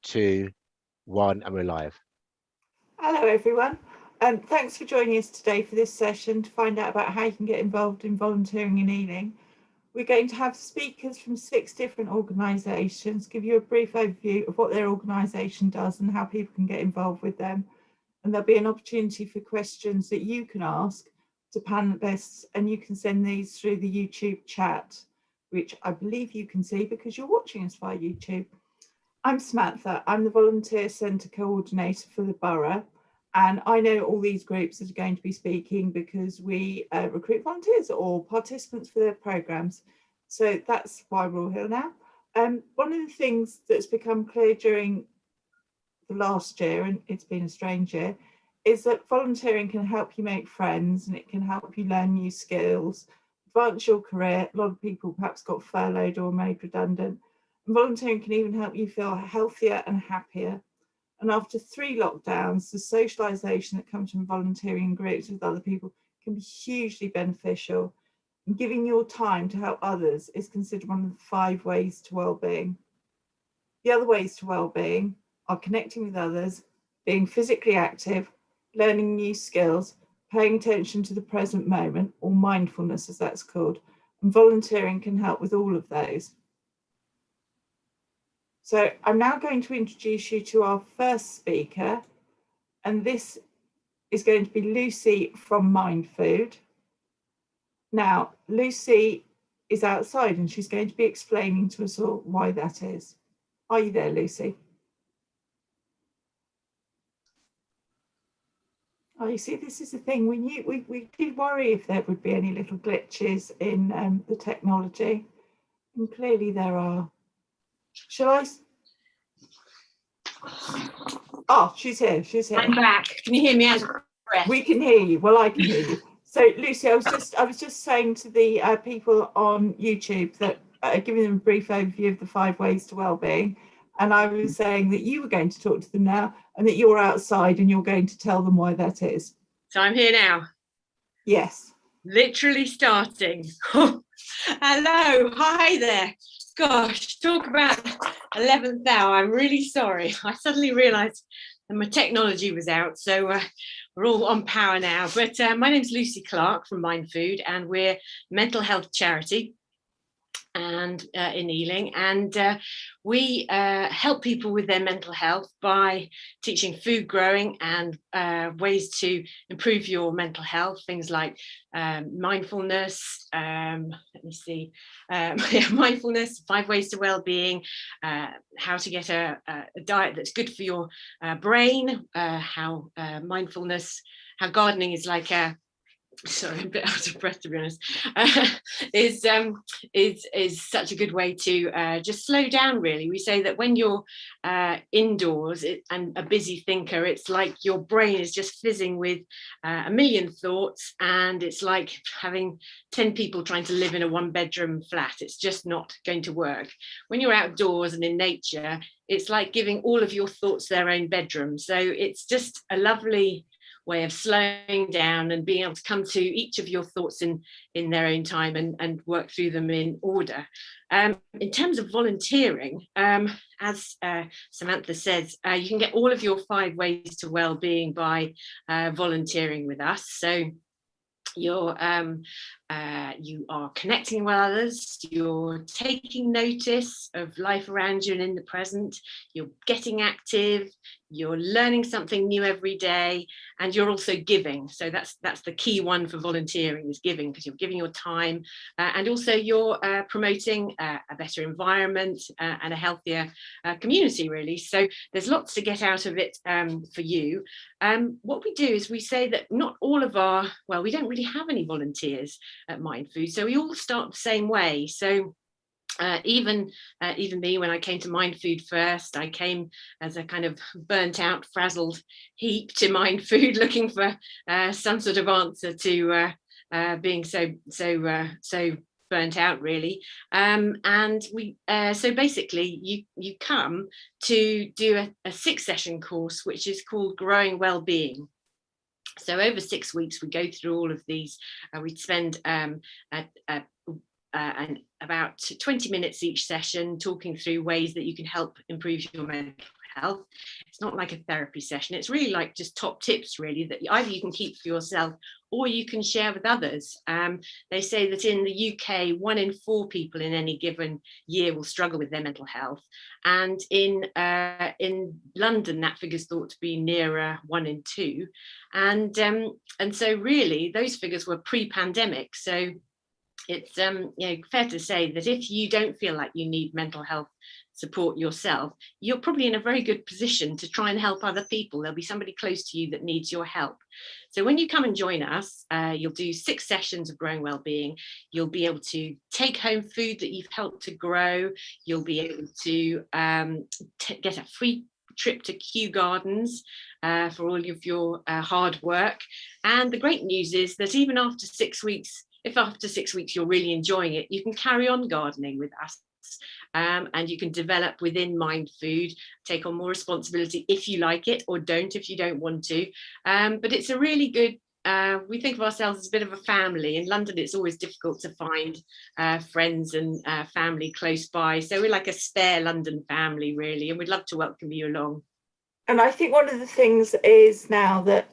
2, 1, and we're live. Hello everyone, and thanks for joining us today for this session to find out about how you can get involved in volunteering in Ealing. We're going to have speakers from 6 different organisations, give you a brief overview of what their organisation does and how people can get involved with them. And there'll be an opportunity for questions that you can ask to panellists, and you can send these through the YouTube chat, which I believe you can see because you're watching us via YouTube. I'm Samantha, I'm the Volunteer Centre Coordinator for the Borough, and I know all these groups that are going to be speaking because we recruit volunteers or participants for their programmes. So that's why we're all here now. One of the things that's become clear during the last year, and it's been a strange year, is that volunteering can help you make friends and it can help you learn new skills, advance your career. A lot of people perhaps got furloughed or made redundant. Volunteering can even help you feel healthier and happier. And after 3 lockdowns, the socialisation that comes from volunteering in groups with other people can be hugely beneficial. And giving your time to help others is considered one of the 5 ways to wellbeing. The other ways to wellbeing are connecting with others, being physically active, learning new skills, paying attention to the present moment, or mindfulness as that's called. And volunteering can help with all of those. So I'm now going to introduce you to our first speaker, and this is going to be Lucy from Mind Food. Now, Lucy is outside and she's going to be explaining to us all why that is. Are you there, Lucy? Oh, you see, this is the thing. We did worry if there would be any little glitches in the technology, and clearly there are. Shall I? Oh, she's here. She's here. I'm back. Can you hear me out of breath? We can hear you. Well, I can hear you. So, Lucy, I was just saying to the people on YouTube that giving them a brief overview of the 5 ways to wellbeing, and I was saying that you were going to talk to them now, and that you're outside and you're going to tell them why that is. So I'm here now. Yes. Literally starting. Hello, hi there. Gosh, talk about 11th hour. I'm really sorry. I suddenly realised that my technology was out, so we're all on power now. But my name's Lucy Clark from Mind Food, and we're a mental health charity and in Ealing, and we help people with their mental health by teaching food growing and ways to improve your mental health, things like mindfulness, mindfulness, 5 ways to well-being, how to get a diet that's good for your brain, how mindfulness, how gardening is like a sorry, I'm a bit out of breath to be honest, is such a good way to just slow down really. We say that when you're indoors and a busy thinker, it's like your brain is just fizzing with a million thoughts, and it's like having 10 people trying to live in a 1-bedroom flat. It's just not going to work. When you're outdoors and in nature, it's like giving all of your thoughts their own bedroom. So it's just a lovely way of slowing down and being able to come to each of your thoughts in their own time and work through them in order. In terms of volunteering, as Samantha says, you can get all of your 5 ways to well-being by volunteering with us. So you are connecting with others, you're taking notice of life around you and in the present, you're getting active, you're learning something new every day, and you're also giving. So that's the key one for volunteering, is giving, because you're giving your time, and also you're promoting a better environment and a healthier community really. So there's lots to get out of it for you. What we do is we say that not all of we don't really have any volunteers at Mind Food, so we all start the same way. So even me, when I came to Mind Food first, I came as a kind of burnt out, frazzled heap to Mind Food, looking for some sort of answer to being so burnt out really. And we so basically you come to do a 6-session course which is called Growing Wellbeing. So over 6 weeks we go through all of these. We'd spend about 20 minutes each session talking through ways that you can help improve your mental health. It's not like a therapy session. It's really like just top tips, really, that either you can keep for yourself or you can share with others. They say that in the UK, 1 in 4 people in any given year will struggle with their mental health. And in London, that figure is thought to be nearer 1 in 2. And so really, those figures were pre-pandemic. So it's fair to say that if you don't feel like you need mental health support yourself, you're probably in a very good position to try and help other people. There'll be somebody close to you that needs your help. So when you come and join us, you'll do 6 sessions of growing wellbeing. You'll be able to take home food that you've helped to grow. You'll be able to get a free trip to Kew Gardens for all of your hard work. And the great news is that even after 6 weeks, if after 6 weeks you're really enjoying it, you can carry on gardening with us. And you can develop within Mind Food, take on more responsibility if you like it, or don't if you don't want to. But it's a really good, we think of ourselves as a bit of a family. In London, it's always difficult to find friends and family close by. So we're like a spare London family, really, and we'd love to welcome you along. And I think one of the things is now that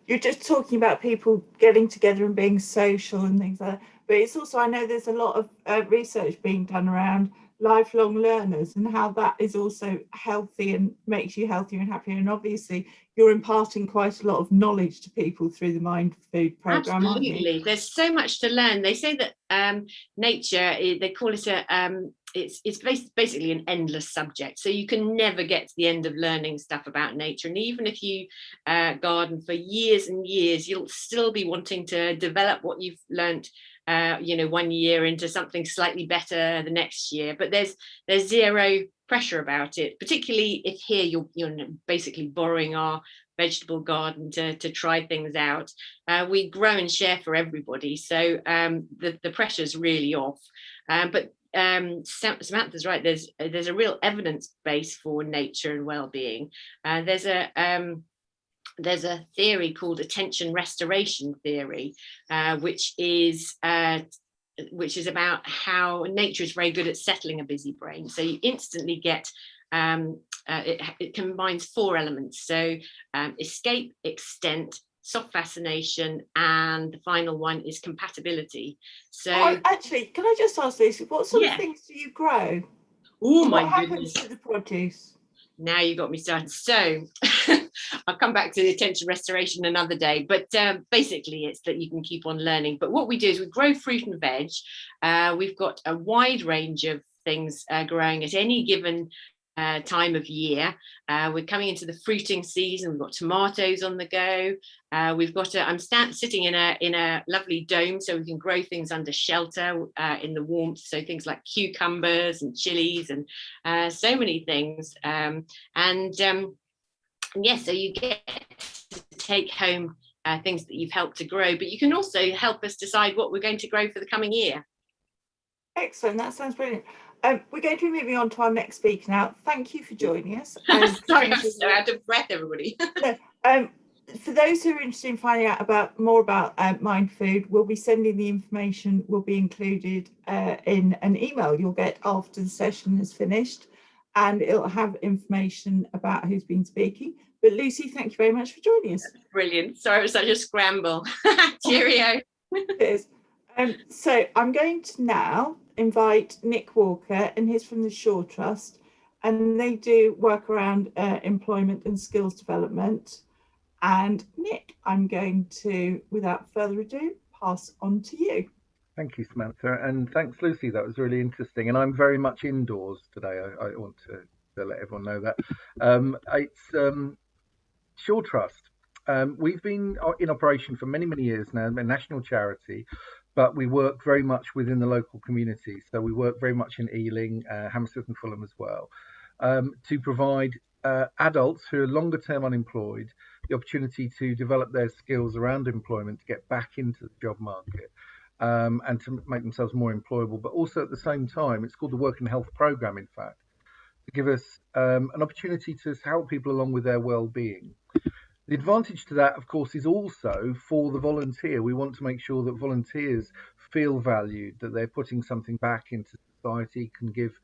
you're just talking about people getting together and being social and things like that. But it's also, I know there's a lot of research being done around lifelong learners and how that is also healthy and makes you healthier and happier. And obviously, you're imparting quite a lot of knowledge to people through the Mind Food program. Absolutely, there's so much to learn. They say that nature, they call it it's basically an endless subject, so you can never get to the end of learning stuff about nature. And even if you garden for years and years, you'll still be wanting to develop what you've learned 1 year into something slightly better the next year. But there's zero pressure about it, particularly if here you're basically borrowing our vegetable garden to try things out. We grow and share for everybody, so the pressure's really off. But Samantha's right. There's a real evidence base for nature and well-being. There's a theory called attention restoration theory, which is about how nature is very good at settling a busy brain. So you instantly get it combines 4 elements. So escape, extent, soft fascination, and the final one is compatibility. So actually, can I just ask Lucy, what sort of things do you grow? Oh my what goodness. happens to the produce? Now you got me started. So I'll come back to the attention restoration another day, but basically it's that you can keep on learning. But what we do is we grow fruit and veg. We've got a wide range of things growing at any given time of year. We're coming into the fruiting season. We've got tomatoes on the go. We've got I'm sitting in a lovely dome, so we can grow things under shelter in the warmth. So things like cucumbers and chilies and so many things. Yes, so you get to take home things that you've helped to grow, but you can also help us decide what we're going to grow for the coming year. Excellent, that sounds brilliant. We're going to be moving on to our next speaker now. Thank you for joining us. Sorry, I'm so out of breath, everybody. For those who are interested in finding out more about Mind Food, we'll be sending the information, will be included in an email you'll get after the session is finished, and it'll have information about who's been speaking. But Lucy, thank you very much for joining us. Brilliant. Sorry, it was such a scramble. Cheerio. Cheers. So I'm going to now invite Nick Walker, and he's from the Shaw Trust, and they do work around employment and skills development. And Nick, I'm going to, without further ado, pass on to you. Thank you, Samantha, and thanks, Lucy. That was really interesting. And I'm very much indoors today. I want to let everyone know that. It's Shaw Trust. We've been in operation for many, many years now, a national charity, but we work very much within the local community. So we work very much in Ealing, Hammersmith and Fulham as well, to provide adults who are longer term unemployed the opportunity to develop their skills around employment, to get back into the job market, and to make themselves more employable. But also at the same time, it's called the Work and Health Programme, in fact, to give us an opportunity to help people along with their well-being. The advantage to that, of course, is also for the volunteer. We want to make sure that volunteers feel valued, that they're putting something back into society, can give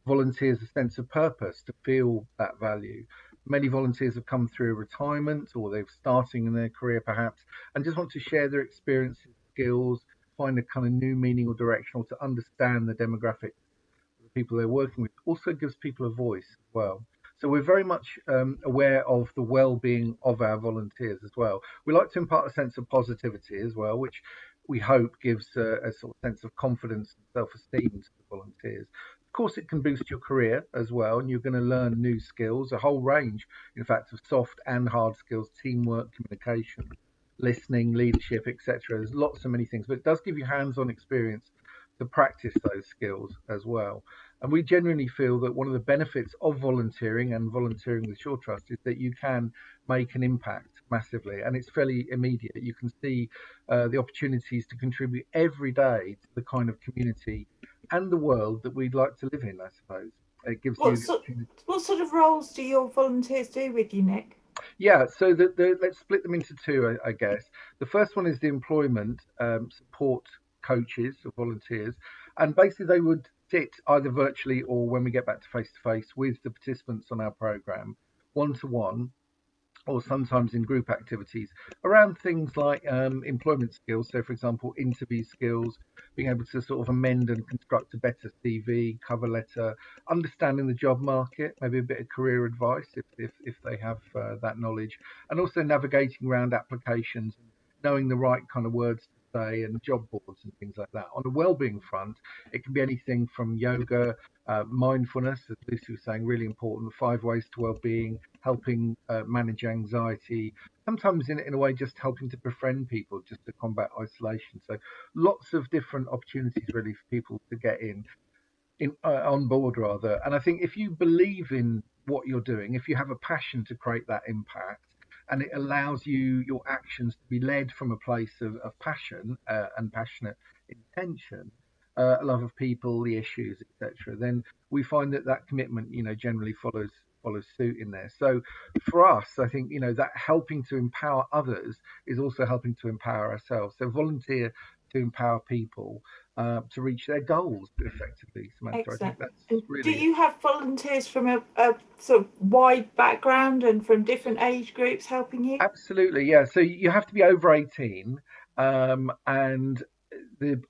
volunteers a sense of purpose to feel that value. Many volunteers have come through retirement or they're starting in their career perhaps and just want to share their experiences, skills, find a kind of new meaning or direction, or to understand the demographic of the people they're working with. Also gives people a voice as well. So we're very much aware of the well-being of our volunteers as well. We like to impart a sense of positivity as well, which we hope gives a sort of sense of confidence and self-esteem to the volunteers. Of course, it can boost your career as well, and you're going to learn new skills, a whole range, in fact, of soft and hard skills, teamwork, communication, listening, leadership, etc. There's lots of many things, but it does give you hands-on experience to practice those skills as well. And we genuinely feel that one of the benefits of volunteering and volunteering with Shore Trust is that you can make an impact massively, and it's fairly immediate. You can see the opportunities to contribute every day to the kind of community and the world that we'd like to live in, I suppose. It gives you What sort of roles do your volunteers do with you, Nick? Yeah, so let's split them into two, I guess. The first one is the employment support coaches or volunteers, and basically they would sit either virtually or when we get back to face with the participants on our program, one to one, or sometimes in group activities around things like employment skills. So, for example, interview skills, being able to sort of amend and construct a better CV, cover letter, understanding the job market, maybe a bit of career advice if they have that knowledge, and also navigating around applications, knowing the right kind of words to say, and job boards and things like that. On the wellbeing front, it can be anything from yoga, mindfulness, as Lucy was saying, really important, 5 ways to wellbeing, helping manage anxiety, sometimes in a way just helping to befriend people, just to combat isolation. So lots of different opportunities really for people to get in on board rather. And I think if you believe in what you're doing, if you have a passion to create that impact, and it allows your actions to be led from a place of passion and passionate intention, a love of people, the issues, etc., then we find that commitment, generally follows suit in there. So for us, I think, that helping to empower others is also helping to empower ourselves. So volunteer to empower people to reach their goals effectively, Samantha. Excellent. I think that's really. Do you have volunteers from a sort of wide background and from different age groups helping you? Absolutely, yeah. So you have to be over 18, and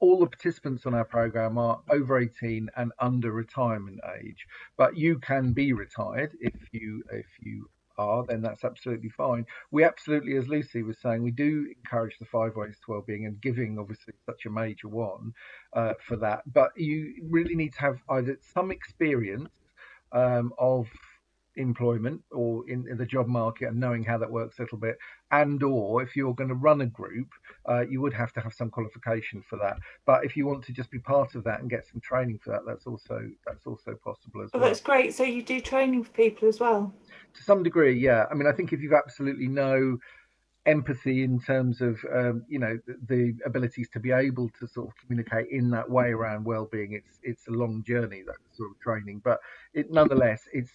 all the participants on our program are over 18 and under retirement age. But you can be retired if you are, then that's absolutely fine. We absolutely, as Lucy was saying, we do encourage the 5 ways to wellbeing, and giving obviously such a major one for that. But you really need to have either some experience of employment or in the job market and knowing how that works a little bit, and or if you're going to run a group, you would have to have some qualification for that. But if you want to just be part of that and get some training for that, that's also possible as well. That's great. So you do training for people as well? To some degree, yeah. I mean, I think if you've absolutely no empathy in terms of the abilities to be able to sort of communicate in that way around well-being, it's a long journey, that sort of training, but nonetheless it's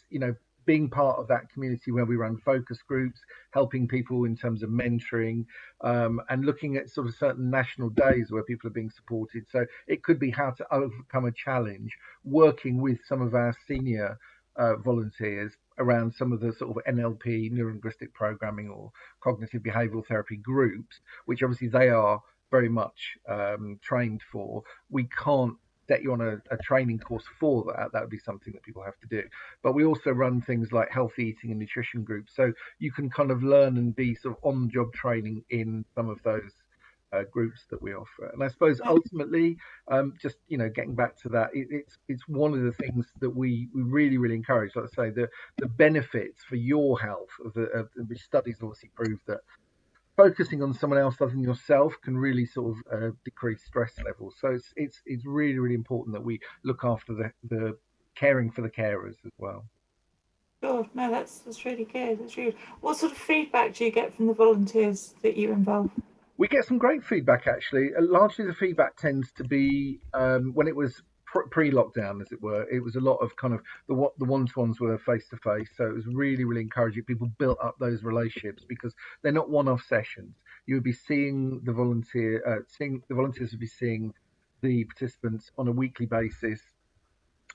being part of that community where we run focus groups, helping people in terms of mentoring, and looking at sort of certain national days where people are being supported. So it could be how to overcome a challenge, working with some of our senior volunteers around some of the sort of NLP, neurolinguistic programming, or cognitive behavioural therapy groups, which obviously they are very much trained for. We can't set you on a training course for that. That would be something that people have to do. But we also run things like healthy eating and nutrition groups, so you can kind of learn and be sort of on-the-job training in some of those groups that we offer. And I suppose ultimately, just getting back to that, it's one of the things that we really encourage. Like I say, the benefits for your health of the studies obviously prove that focusing on someone else other than yourself can really sort of decrease stress levels. So it's really important that we look after the caring for the carers as well. Sure. No, that's really good. That's really good. What sort of feedback do you get from the volunteers that you involve? We get some great feedback, actually. Largely the feedback tends to be when it was pre-lockdown, as it were. It was a lot of kind of the one-to-ones were face-to-face, so it was really encouraging. People built up those relationships because they're not one-off sessions. You would be seeing the volunteers would be seeing the participants on a weekly basis,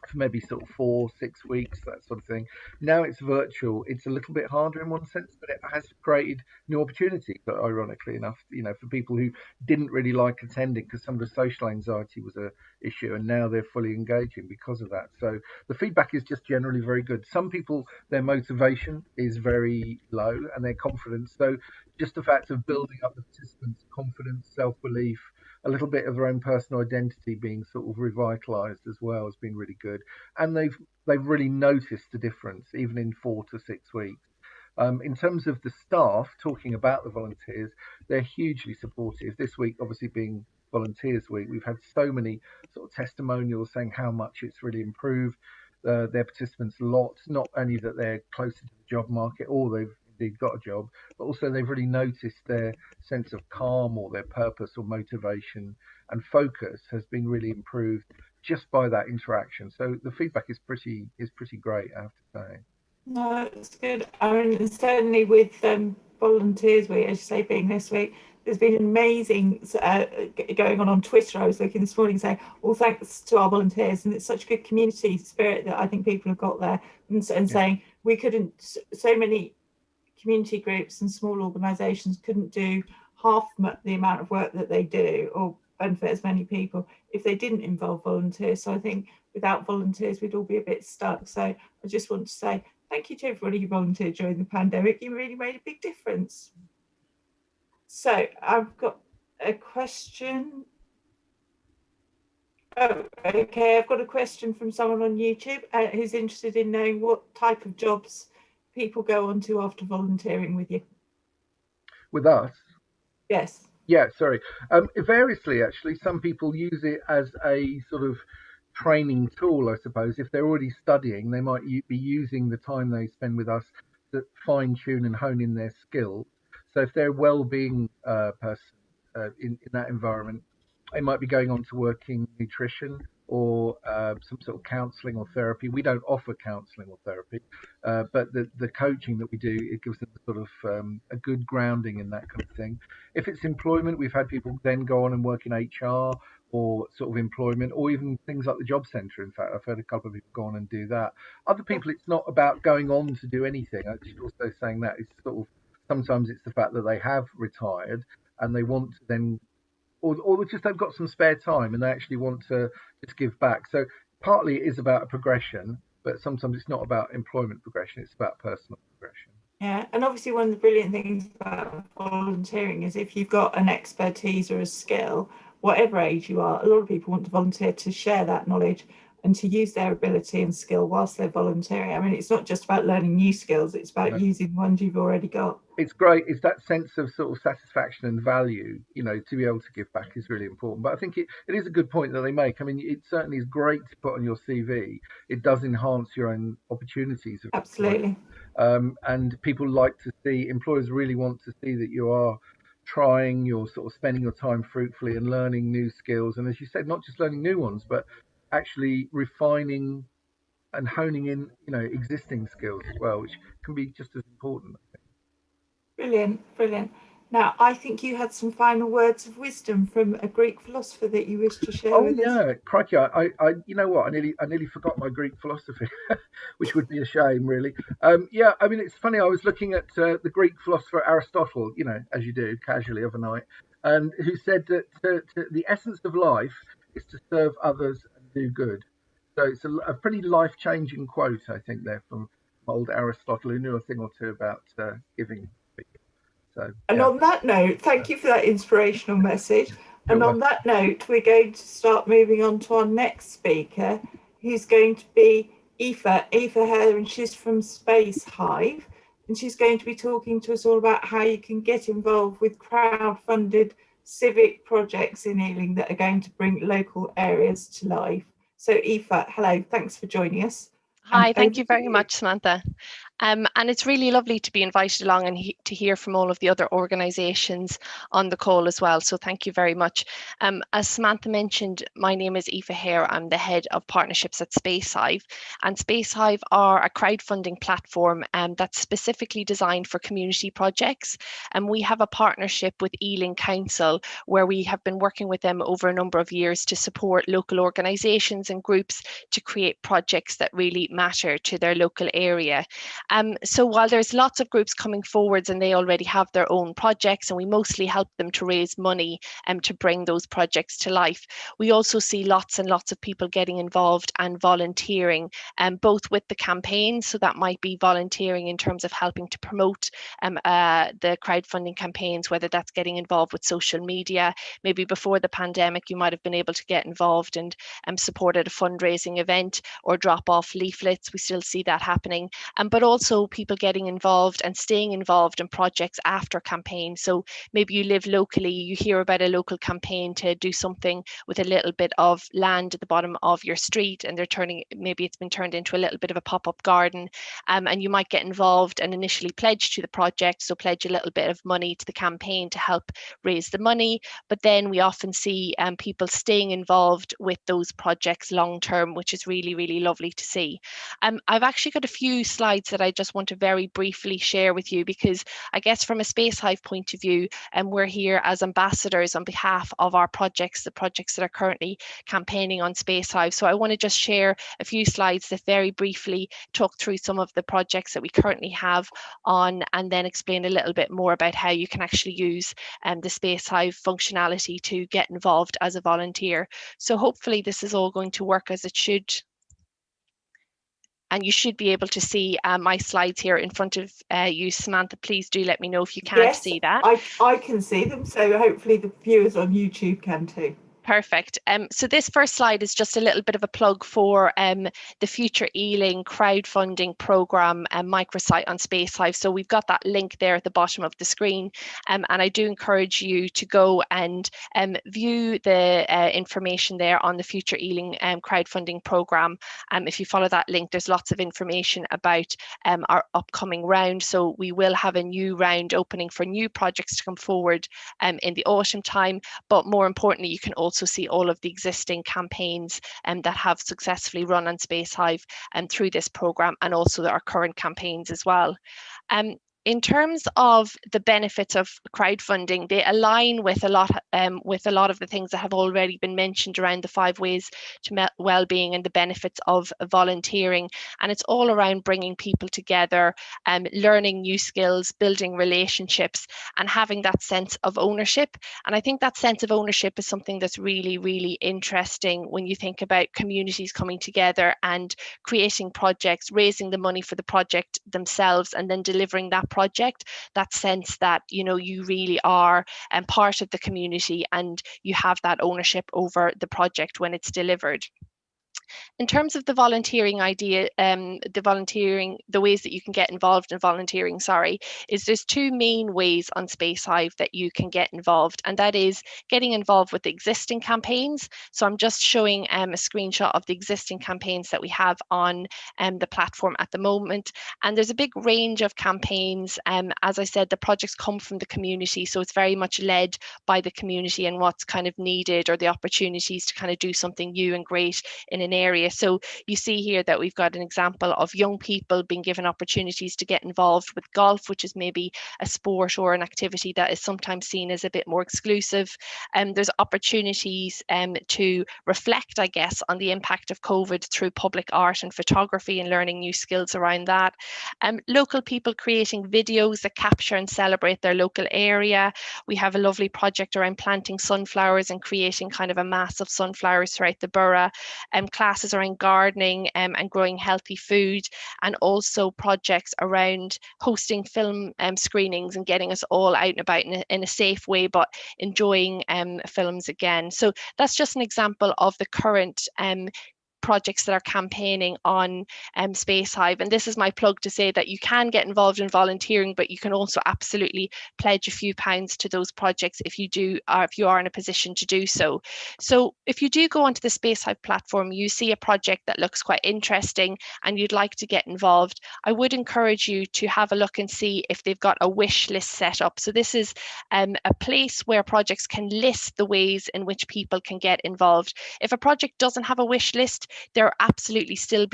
for maybe sort of 4-6 weeks, that sort of thing. Now it's virtual. It's a little bit harder in one sense, but it has created new opportunities, ironically enough, for people who didn't really like attending because some of the social anxiety was a issue, and now they're fully engaging because of that. So the feedback is just generally very good. Some people, their motivation is very low and their confidence. So just the fact of building up the participants' confidence, self-belief, a little bit of their own personal identity being sort of revitalized as well has been really good. And they've really noticed the difference, even in 4 to 6 weeks. In terms of the staff, talking about the volunteers, they're hugely supportive. This week, obviously being Volunteers Week, we've had so many sort of testimonials saying how much it's really improved their participants' lots, not only that they're closer to the job market or they've indeed got a job, but also they've really noticed their sense of calm or their purpose or motivation and focus has been really improved just by that interaction. So the feedback is pretty great, I have to say. No, it's good. I mean, certainly with Volunteers Week, as you say, being this week, there's been amazing going on Twitter. I was looking this morning saying, all thanks to our volunteers, and it's such a good community spirit that I think people have got there, and saying we couldn't, so many community groups and small organisations couldn't do half the amount of work that they do or benefit as many people if they didn't involve volunteers. So I think without volunteers, we'd all be a bit stuck. So I just want to say thank you to everybody who volunteered during the pandemic. You really made a big difference. So I've got a question. Oh, okay. I've got a question from someone on YouTube who's interested in knowing what type of jobs people go on to after volunteering with you. With us? Yes. Yeah, sorry. Variously, actually, some people use it as a sort of training tool, I suppose. If they're already studying, they might be using the time they spend with us to fine tune and hone in their skills. So if they're a well-being person in that environment, they might be going on to working nutrition or some sort of counselling or therapy. We don't offer counselling or therapy, but the coaching that we do, it gives them sort of a good grounding in that kind of thing. If it's employment, we've had people then go on and work in HR or sort of employment, or even things like the job centre. In fact, I've heard a couple of people go on and do that. Other people, it's not about going on to do anything. I should also saying that it's sort of sometimes it's the fact that they have retired and they want to then, or they just they've got some spare time and they actually want to just give back. So partly it is about a progression, but sometimes it's not about employment progression, it's about personal progression. Yeah, and obviously one of the brilliant things about volunteering is if you've got an expertise or a skill, whatever age you are, a lot of people want to volunteer to share that knowledge and to use their ability and skill whilst they're volunteering. I mean, it's not just about learning new skills, it's about using the ones you've already got. It's great. It's that sense of sort of satisfaction and value, to be able to give back is really important. But I think it is a good point that they make. I mean, it certainly is great to put on your CV. It does enhance your own opportunities. Absolutely. And people like to see, employers really want to see that you are trying, you're sort of spending your time fruitfully and learning new skills. And as you said, not just learning new ones, but actually refining and honing in, existing skills as well, which can be just as important, I think. Brilliant. Now, I think you had some final words of wisdom from a Greek philosopher that you wish to share with us. Oh yeah, crikey! I you know what? I nearly forgot my Greek philosophy, which would be a shame, really. Yeah, I mean, it's funny. I was looking at the Greek philosopher Aristotle, as you do, casually overnight, and who said that the essence of life is to serve others and do good. So it's a pretty life-changing quote, I think, there from old Aristotle, who knew a thing or two about giving. So, and on that note, thank you for that inspirational message. And on that note, we're going to start moving on to our next speaker, who's going to be Aoife Hare, and she's from Space Hive. And she's going to be talking to us all about how you can get involved with crowd-funded civic projects in Ealing that are going to bring local areas to life. So Aoife, hello, thanks for joining us. Hi, thank you very much, Samantha. And it's really lovely to be invited along and to hear from all of the other organisations on the call as well. So thank you very much. As Samantha mentioned, my name is Aoife Hare. I'm the head of partnerships at SpaceHive. And SpaceHive are a crowdfunding platform that's specifically designed for community projects. And we have a partnership with Ealing Council where we have been working with them over a number of years to support local organisations and groups to create projects that really matter to their local area. So while there's lots of groups coming forwards and they already have their own projects and we mostly help them to raise money to bring those projects to life, we also see lots and lots of people getting involved and volunteering, both with the campaigns. So that might be volunteering in terms of helping to promote the crowdfunding campaigns, whether that's getting involved with social media. Maybe before the pandemic, you might have been able to get involved and supported a fundraising event or drop off leaflets. We still see that happening. But also people getting involved and staying involved in projects after campaigns. So maybe you live locally, you hear about a local campaign to do something with a little bit of land at the bottom of your street, and maybe it's been turned into a little bit of a pop-up garden, and you might get involved and initially pledge to the project, so pledge a little bit of money to the campaign to help raise the money. But then we often see people staying involved with those projects long term, which is really, really lovely to see. I've actually got a few slides that I just want to very briefly share with you, because I guess from a SpaceHive point of view, we're here as ambassadors on behalf of our projects, the projects that are currently campaigning on SpaceHive. So I want to just share a few slides that very briefly talk through some of the projects that we currently have on, and then explain a little bit more about how you can actually use the SpaceHive functionality to get involved as a volunteer. So hopefully this is all going to work as it should. And you should be able to see my slides here in front of you. Samantha, please do let me know if you can't see that. I can see them, so hopefully the viewers on YouTube can too. Perfect. So this first slide is just a little bit of a plug for the Future Ealing crowdfunding programme microsite on SpaceHive. So we've got that link there at the bottom of the screen, and I do encourage you to go and view the information there on the Future Ealing crowdfunding programme. If you follow that link, there's lots of information about our upcoming round. So we will have a new round opening for new projects to come forward in the autumn time, but more importantly, you can also see all of the existing campaigns that have successfully run on SpaceHive through this programme, and also our current campaigns as well. In terms of the benefits of crowdfunding, they align with a lot of the things that have already been mentioned around the 5 ways to well-being and the benefits of volunteering. And it's all around bringing people together, learning new skills, building relationships, and having that sense of ownership. And I think that sense of ownership is something that's really, really interesting when you think about communities coming together and creating projects, raising the money for the project themselves, and then delivering that project. That sense that, you know, you really are part of the community and you have that ownership over the project when it's delivered. In terms of the volunteering idea, the ways that you can get involved in volunteering, is there's 2 main ways on SpaceHive that you can get involved, and that is getting involved with existing campaigns. So I'm just showing a screenshot of the existing campaigns that we have on the platform at the moment. And there's a big range of campaigns. As I said, the projects come from the community, so it's very much led by the community and what's kind of needed, or the opportunities to kind of do something new and great in an area. So you see here that we've got an example of young people being given opportunities to get involved with golf, which is maybe a sport or an activity that is sometimes seen as a bit more exclusive. There's opportunities to reflect, I guess, on the impact of COVID through public art and photography and learning new skills around that. Local people creating videos that capture and celebrate their local area. We have a lovely project around planting sunflowers and creating kind of a mass of sunflowers throughout the borough. Classes around gardening and growing healthy food, and also projects around hosting film screenings and getting us all out and about in a safe way, but enjoying films again. So that's just an example of the current projects that are campaigning on Space Hive. And this is my plug to say that you can get involved in volunteering, but you can also absolutely pledge a few pounds to those projects if you do, or if you are in a position to do so. So if you do go onto the Space Hive platform, you see a project that looks quite interesting and you'd like to get involved, I would encourage you to have a look and see if they've got a wish list set up. So this is a place where projects can list the ways in which people can get involved. If a project doesn't have a wish list, there will still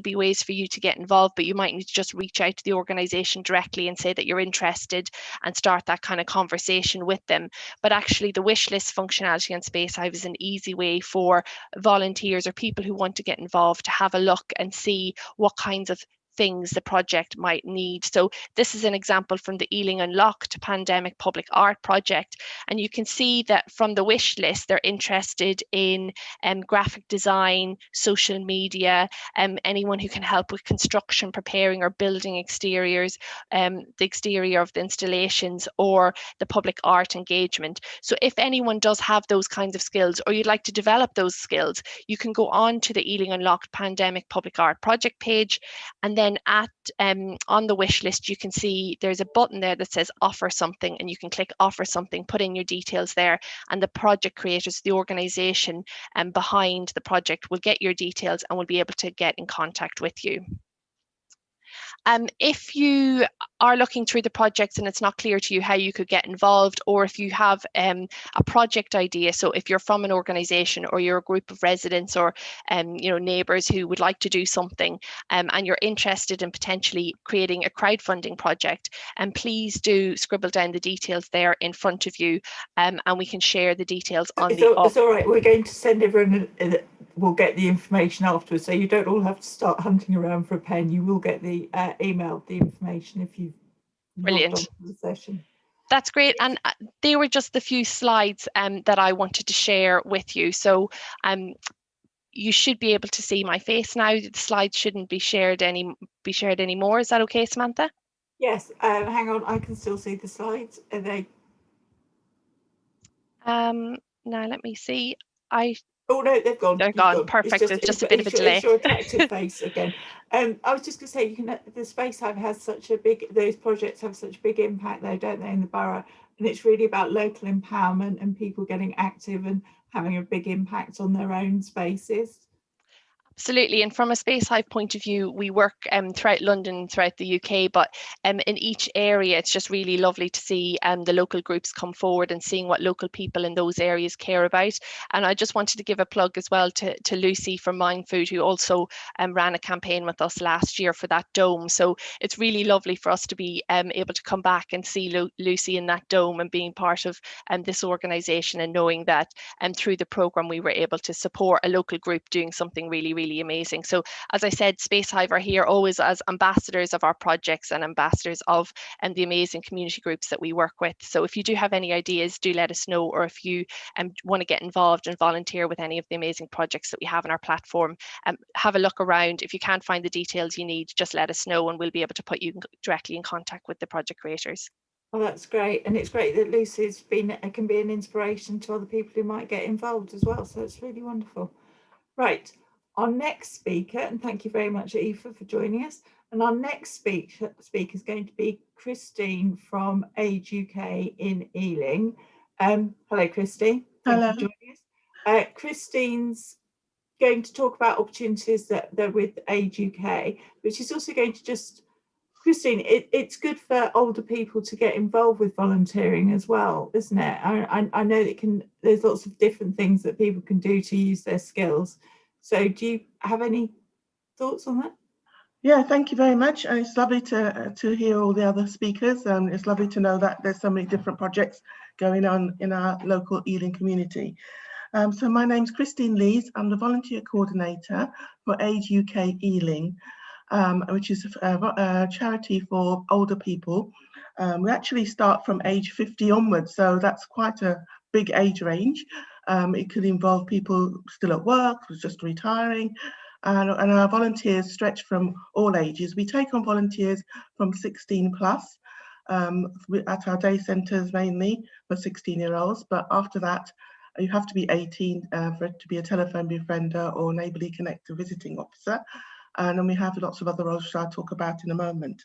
be ways for you to get involved, but you might need to just reach out to the organisation directly and say that you're interested and start that kind of conversation with them. But actually the wish list functionality on Space Hive is an easy way for volunteers or people who want to get involved to have a look and see what kinds of things the project might need. So this is an example from the Ealing Unlocked Pandemic Public Art Project, and you can see that from the wish list they're interested in graphic design, social media, anyone who can help with construction, preparing or building exteriors, the exterior of the installations, or the public art engagement. So if anyone does have those kinds of skills, or you'd like to develop those skills, you can go on to the Ealing Unlocked Pandemic Public Art Project page, and then on the wish list you can see there's a button there that says offer something, and you can click offer something, put in your details there, and the project creators, the organisation behind the project, will get your details and will be able to get in contact with you. If you are looking through the projects and it's not clear to you how you could get involved, or if you have a project idea, so if you're from an organisation or you're a group of residents or neighbours who would like to do something, and you're interested in potentially creating a crowdfunding project, please do scribble down the details there in front of you, and we can share the details on It's all right, we're going to send everyone, we'll get the information afterwards, so you don't all have to start hunting around for a pen. You will get the email, the information if you've logged on to the session. That's great. And they were just the few slides that I wanted to share with you. So you should be able to see my face now. The slides shouldn't be shared anymore. Is that okay, Samantha? Yes, hang on, I can still see the slides. Are they? Now let me see. Oh no, they've gone. They're gone. Perfect. There's just a bit of a delay. It's your attractive face again. I was just going to say, the Space Hive has such a big. Those projects have such a big impact, though, don't they, in the borough? And it's really about local empowerment and people getting active and having a big impact on their own spaces. Absolutely. And from a Space Hive point of view, we work throughout London, throughout the UK, but in each area, it's just really lovely to see the local groups come forward and seeing what local people in those areas care about. And I just wanted to give a plug as well to Lucy from Mind Food, who also ran a campaign with us last year for that dome. So it's really lovely for us to be able to come back and see Lucy in that dome and being part of this organisation, and knowing that through the programme we were able to support a local group doing something really, really amazing. So as I said, Space Hive are here always as ambassadors of our projects and ambassadors of the amazing community groups that we work with. So if you do have any ideas, do let us know, or if you want to get involved and volunteer with any of the amazing projects that we have on our platform, have a look around. If you can't find the details you need, just let us know and we'll be able to put you directly in contact with the project creators. Oh, that's great. And it's great that Lucy's can be an inspiration to other people who might get involved as well. So it's really wonderful. Right. Our next speaker, and thank you very much, Aoife, for joining us. And our next speaker is going to be Christine from Age UK in Ealing. Hello, Christine. Thank you for joining us. Christine's going to talk about opportunities that they're with Age UK, but she's also going to Christine, it's good for older people to get involved with volunteering as well, isn't it? I know there's lots of different things that people can do to use their skills. So do you have any thoughts on that? Yeah, thank you very much. And it's lovely to hear all the other speakers, and it's lovely to know that there's so many different projects going on in our local Ealing community. So my name's Christine Lees. I'm the volunteer coordinator for Age UK Ealing, which is a charity for older people. We actually start from age 50 onwards, so that's quite a big age range. It could involve people still at work, who's just retiring, and our volunteers stretch from all ages. We take on volunteers from 16 plus at our day centres, mainly for 16-year-olds, but after that You have to be 18 for it to be a telephone befriender or neighbourly connector visiting officer. And then we have lots of other roles which I'll talk about in a moment.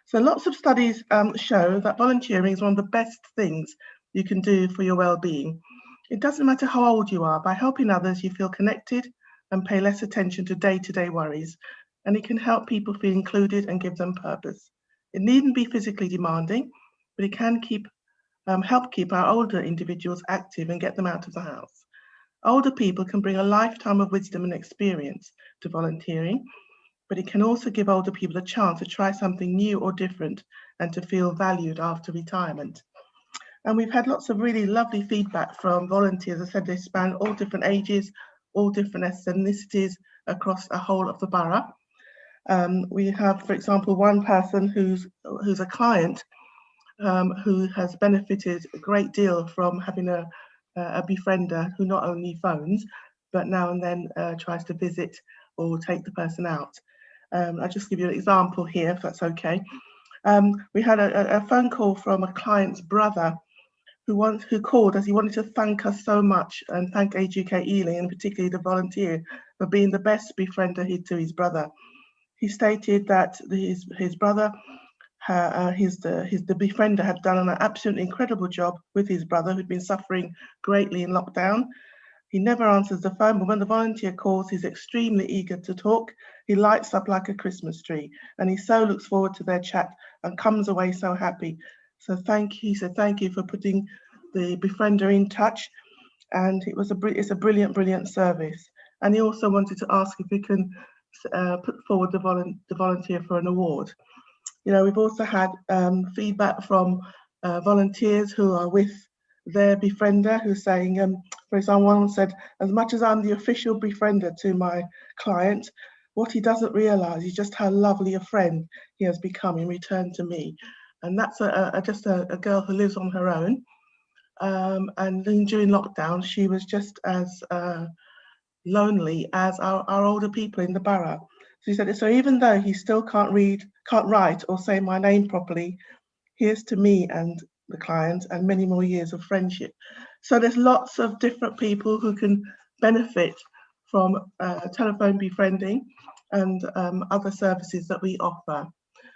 So lots of studies show that volunteering is one of the best things you can do for your well-being. It doesn't matter how old you are. By helping others, you feel connected and pay less attention to day-to-day worries. And it can help people feel included and give them purpose. It needn't be physically demanding, but it can help keep our older individuals active and get them out of the house. Older people can bring a lifetime of wisdom and experience to volunteering, but it can also give older people a chance to try something new or different and to feel valued after retirement. And we've had lots of really lovely feedback from volunteers. I said they span all different ages, all different ethnicities across the whole of the borough. We have, for example, one person who's a client who has benefited a great deal from having a befriender who not only phones, but now and then tries to visit or take the person out. I'll just give you an example here, if that's okay. We had a phone call from a client's brother who called as he wanted to thank us so much and thank Age UK Ealing, and particularly the volunteer, for being the best befriender to his brother. He stated that his brother, the befriender, had done an absolutely incredible job with his brother, who'd been suffering greatly in lockdown. He never answers the phone, but when the volunteer calls, he's extremely eager to talk. He lights up like a Christmas tree, and he so looks forward to their chat and comes away so happy. So he said thank you for putting the befriender in touch, and it's a brilliant service. And he also wanted to ask if we can put forward the volunteer for an award. You know, we've also had feedback from volunteers who are with their befriender, who's saying, for example, one said, as much as I'm the official befriender to my client, what he doesn't realise is just how lovely a friend he has become in return to me. And that's just a girl who lives on her own. And then during lockdown, she was just as lonely as our older people in the borough. So he said, so even though he still can't write or say my name properly, here's to me and the client and many more years of friendship. So there's lots of different people who can benefit from telephone befriending and other services that we offer.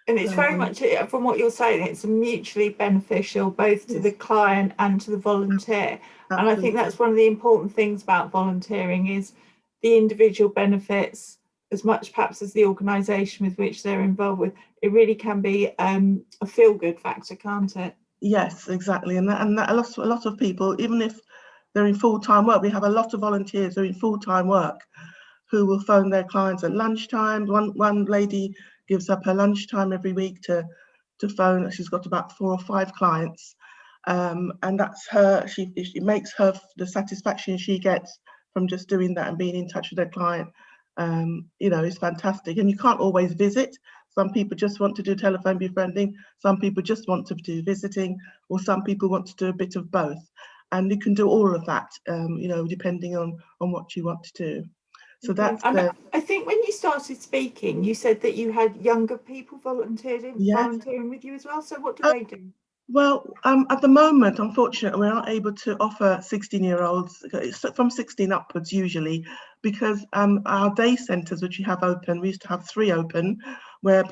And it's very much, from what you're saying, it's mutually beneficial both to the client and to the volunteer. Absolutely. And I think that's one of the important things about volunteering is the individual benefits as much perhaps as the organisation with which they're involved with. It really can be a feel-good factor, can't it? Yes, exactly. And that a lot of people, even if they're in full-time work, we have a lot of volunteers who are in full-time work who will phone their clients at lunchtime. One lady gives up her lunchtime every week to phone. She's got about 4 or 5 clients, and that's her. It makes her, the satisfaction she gets from just doing that and being in touch with their client, you know, is fantastic. And you can't always visit. Some people just want to do telephone befriending. Some people just want to do visiting, or some people want to do a bit of both. And you can do all of that, you know, depending on what you want to do. So that's I think when you started speaking, you said that you had younger people volunteering with you as well. So what do they do? Well, at the moment, unfortunately, we're not able to offer 16-year-olds from 16 upwards usually, because our day centres, which we have open, we used to have 3 open, where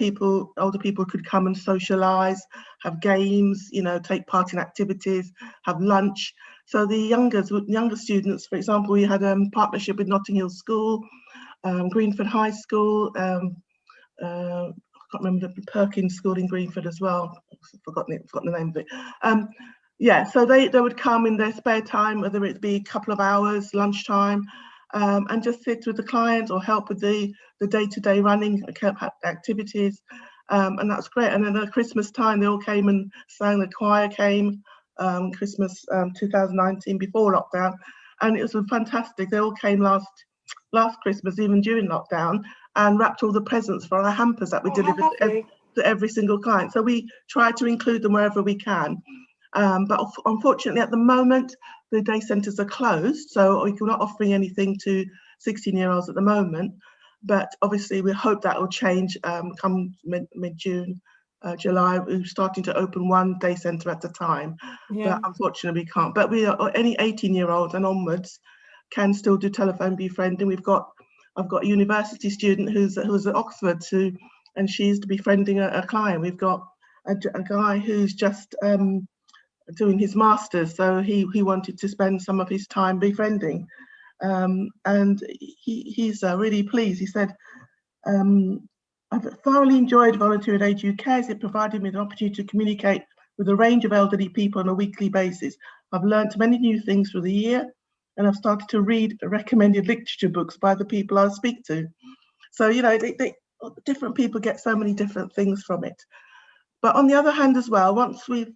older people could come and socialise, have games, you know, take part in activities, have lunch. So the younger students, for example, we had a partnership with Notting Hill School, Greenford High School, I can't remember the Perkins School in Greenford as well. I've forgotten the name of it. Yeah, so they would come in their spare time, whether it be a couple of hours, lunchtime, and just sit with the client or help with the day-to-day running activities. And that's great. And then at Christmas time, they all came and sang. The choir came, Christmas 2019 before lockdown, and it was fantastic. They all came last Christmas, even during lockdown, and wrapped all the presents for our hampers that we delivered to every single client. So we try to include them wherever we can. But unfortunately, at the moment, the day centres are closed, so we're not offering anything to 16-year-olds at the moment. But obviously, we hope that will change come mid-June July. We're starting to open one day centre at a time, but unfortunately we can't. But we are, any 18-year-olds and onwards can still do telephone befriending. I've got a university student who's at Oxford and she's befriending a client. We've got a guy who's just doing his master's, so he wanted to spend some of his time befriending, and he's really pleased. He said, I've thoroughly enjoyed volunteering at Age UK as it provided me an opportunity to communicate with a range of elderly people on a weekly basis. I've learnt many new things through the year, and I've started to read recommended literature books by the people I speak to. So, you know, different people get so many different things from it. But on the other hand as well, once we've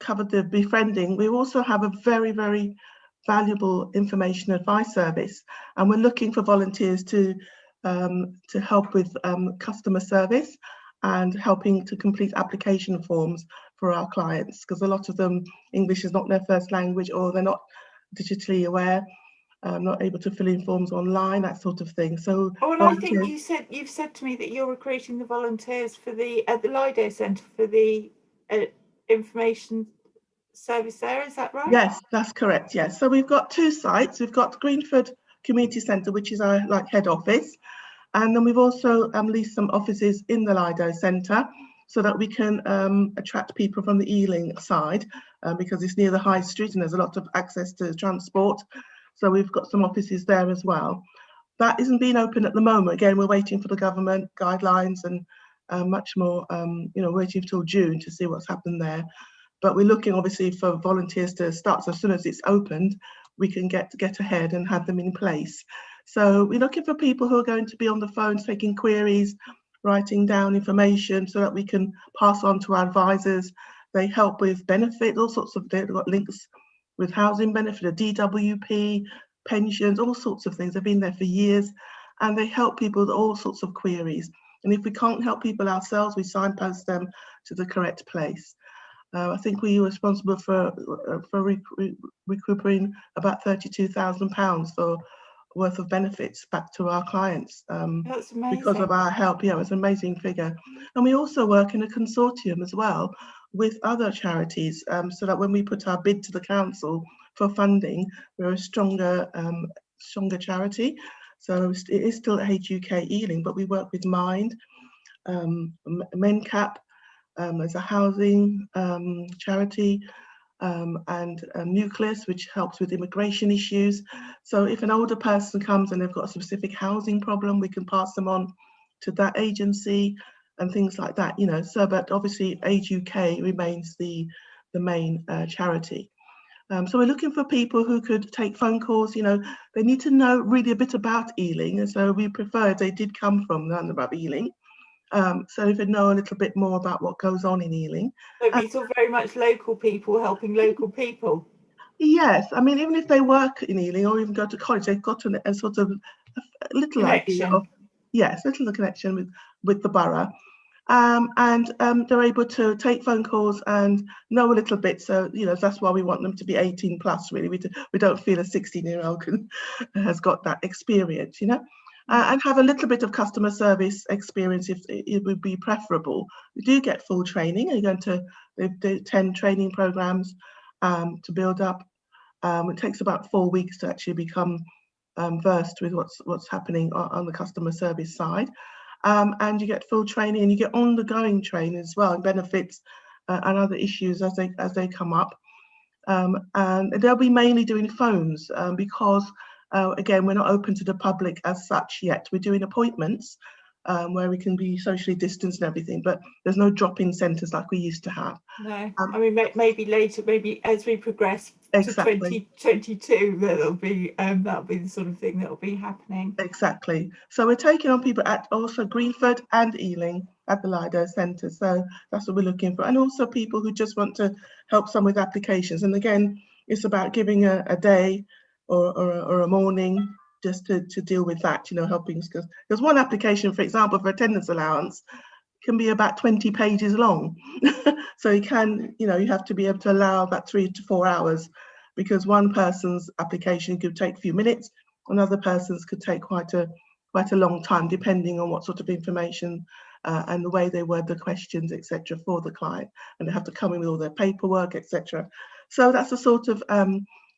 covered the befriending, we also have a very, very valuable information advice service, and we're looking for volunteers to help with customer service and helping to complete application forms for our clients, because a lot of them, English is not their first language, or they're not digitally aware, not able to fill in forms online, that sort of thing. So, and I think you've said to me that you're recruiting the volunteers for at the Lido Centre for the information service there, is that right? Yes, that's correct. Yes, so we've got two sites. We've got Greenford Community Centre, which is our head office, and then we've also leased some offices in the Lido Centre so that we can attract people from the Ealing side, because it's near the high street and there's a lot of access to transport. So we've got some offices there as well. That isn't being open at the moment. Again, we're waiting for the government guidelines and much more, waiting until June to see what's happened there. But we're looking obviously for volunteers to start. So as soon as it's opened, we can get ahead and have them in place. So we're looking for people who are going to be on the phones taking queries, writing down information so that we can pass on to our advisors. They help with benefit, all sorts of, they've got links with housing benefit, a DWP, pensions, all sorts of things. They've been there for years, and they help people with all sorts of queries. And if we can't help people ourselves, we signpost them to the correct place. I think we were responsible for recouping about £32,000 worth of benefits back to our clients. That's amazing. Because of our help. Yeah, it was an amazing figure. And we also work in a consortium as well with other charities, so that when we put our bid to the council for funding, we're a stronger charity. So it is still Age UK Ealing, but we work with Mind, MenCap, as a housing charity, and Nucleus, which helps with immigration issues. So if an older person comes and they've got a specific housing problem, we can pass them on to that agency and things like that, you know. So, but obviously Age UK remains the main charity. So we're looking for people who could take phone calls. You know, they need to know really a bit about Ealing, and so we prefer they did come from London above Ealing. So if they know a little bit more about what goes on in Ealing. So it's all very much local people helping local people. Yes, I mean, even if they work in Ealing or even go to college, they've got a sort of a little connection. Idea of, yes, a little connection with the borough. And they're able to take phone calls and know a little bit. So, you know, that's why we want them to be 18 plus, really. We don't feel a 16-year-old has got that experience, you know. And have a little bit of customer service experience if it would be preferable. We do get full training. You're going to they attend training programs to build up. It takes about 4 weeks to actually become versed with what's happening on the customer service side. And you get full training, and you get on-the-going training as well, and benefits and other issues as they come up. And they'll be mainly doing phones because. Again, we're not open to the public as such yet. We're doing appointments where we can be socially distanced and everything, but there's no drop-in centres like we used to have. No, I mean, maybe later, maybe as we progress exactly. to 2022, that'll be the sort of thing that'll be happening. Exactly. So we're taking on people at also Greenford and Ealing at the Lido Centre. So that's what we're looking for. And also people who just want to help some with applications. And again, it's about giving a day or a morning just to deal with that, you know, helping, because one application, for example, for attendance allowance can be about 20 pages long. So you have to be able to allow about 3 to 4 hours, because one person's application could take a few minutes, another person's could take quite a long time, depending on what sort of information and the way they word the questions, etc., for the client, and they have to come in with all their paperwork, etc. So that's the sort of